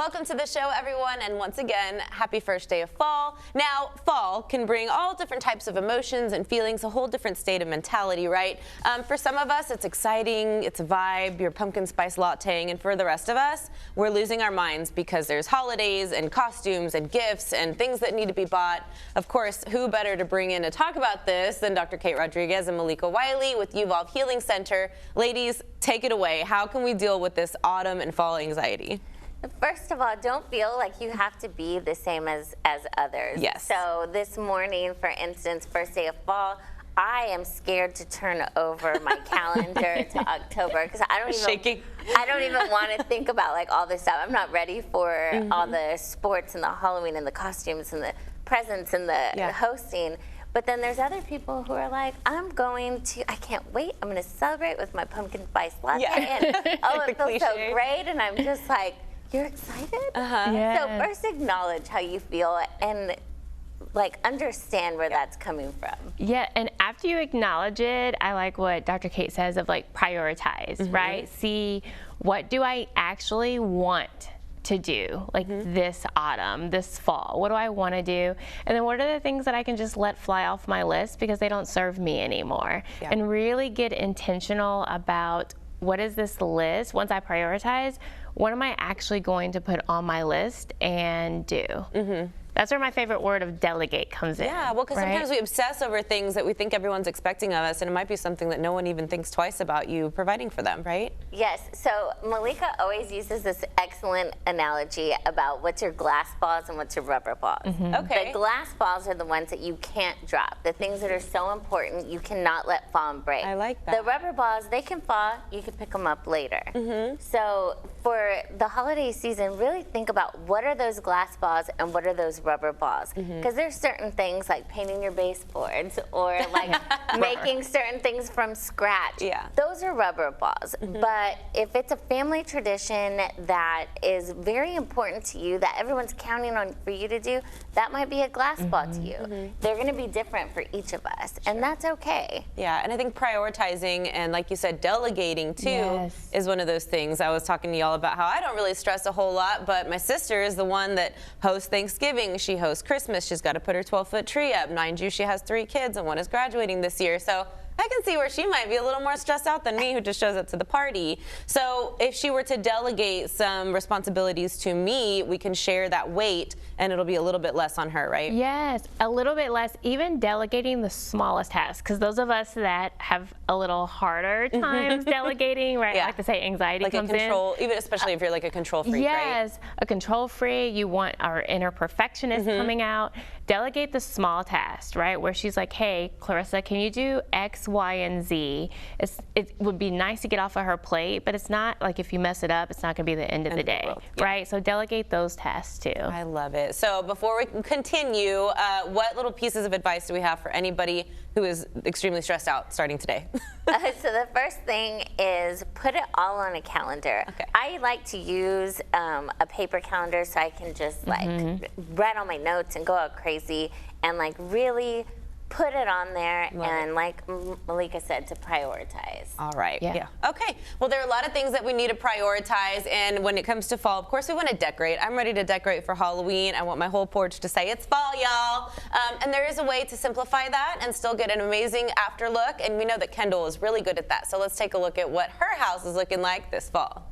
Welcome to the show, everyone, and once again, happy first day of fall. Now, fall can bring all different types of emotions and feelings, a whole different state of mentality, right? For some of us, it's exciting, it's a vibe, your pumpkin spice latteing, and for the rest of us, we're losing our minds because there's holidays and costumes and gifts and things that need to be bought. Of course, who better to bring in to talk about this than Dr. Kate Rodriguez and Malika Wiley with Uvalve Healing Center. Ladies, take it away. How can we deal with this autumn and fall anxiety? First of all, don't feel like you have to be the same as others. Yes. So this morning, for instance, first day of fall, I am scared to turn over my calendar to October because I don't even want to think about like all this stuff. I'm not ready for all the sports and the Halloween and the costumes and the presents and the hosting. But then there's other people who are like, I can't wait. I'm going to celebrate with my pumpkin spice latte. And oh, it feels so great. And I'm just like, you're excited? So first acknowledge how you feel and like understand where that's coming from. Yeah, and after you acknowledge it, I like what Dr. Kate says of like prioritize, right? See, what do I actually want to do like this autumn, this fall? What do I want to do? And then what are the things that I can just let fly off my list because they don't serve me anymore? And really get intentional about what is this list, once I prioritize, what am I actually going to put on my list and do? That's where my favorite word of delegate comes in. Yeah, well, because sometimes we obsess over things that we think everyone's expecting of us, and it might be something that no one even thinks twice about you providing for them, right? Yes, so Malika always uses this excellent analogy about what's your glass balls and what's your rubber balls. Okay. The glass balls are the ones that you can't drop, the things that are so important you cannot let fall and break. I like that. The rubber balls, they can fall, you can pick them up later. So for the holiday season, really think about what are those glass balls and what are those rubber balls, because there's certain things like painting your baseboards or like making certain things from scratch. Those are rubber balls. But if it's a family tradition that is very important to you, that everyone's counting on for you to do, that might be a glass ball to you. They're going to be different for each of us, and that's okay. Yeah, and I think prioritizing and, like you said, delegating too is one of those things. I was talking to y'all about how I don't really stress a whole lot, but my sister is the one that hosts Thanksgiving. She hosts Christmas. She's got to put her 12-foot tree up. Mind you, she has 3 kids and one is graduating this year. So I can see where she might be a little more stressed out than me, who just shows up to the party. So if she were to delegate some responsibilities to me, we can share that weight and it'll be a little bit less on her, right? Yes, a little bit less, even delegating the smallest tasks, because those of us that have a little harder times delegating, right? I like to say anxiety like comes a control, even especially if you're like a control freak, right? A control freak, you want our inner perfectionist coming out. Delegate the small tasks, right? Where she's like, hey, Clarissa, can you do X, Y, and Z? It would be nice to get off of her plate, but it's not like if you mess it up, it's not going to be the end of the day, right? So delegate those tasks too. I love it. So before we continue, what little pieces of advice do we have for anybody who is extremely stressed out starting today? So the first thing is put it all on a calendar. I like to use a paper calendar so I can just like write all my notes and go out crazy and like really put it on there and like Malika said, to prioritize. All right. Okay. Well, there are a lot of things that we need to prioritize, and when it comes to fall, of course, we want to decorate. I'm ready to decorate for Halloween. I want my whole porch to say it's fall, y'all. And there is a way to simplify that and still get an amazing after look, and we know that Kendall is really good at that. So let's take a look at what her house is looking like this fall.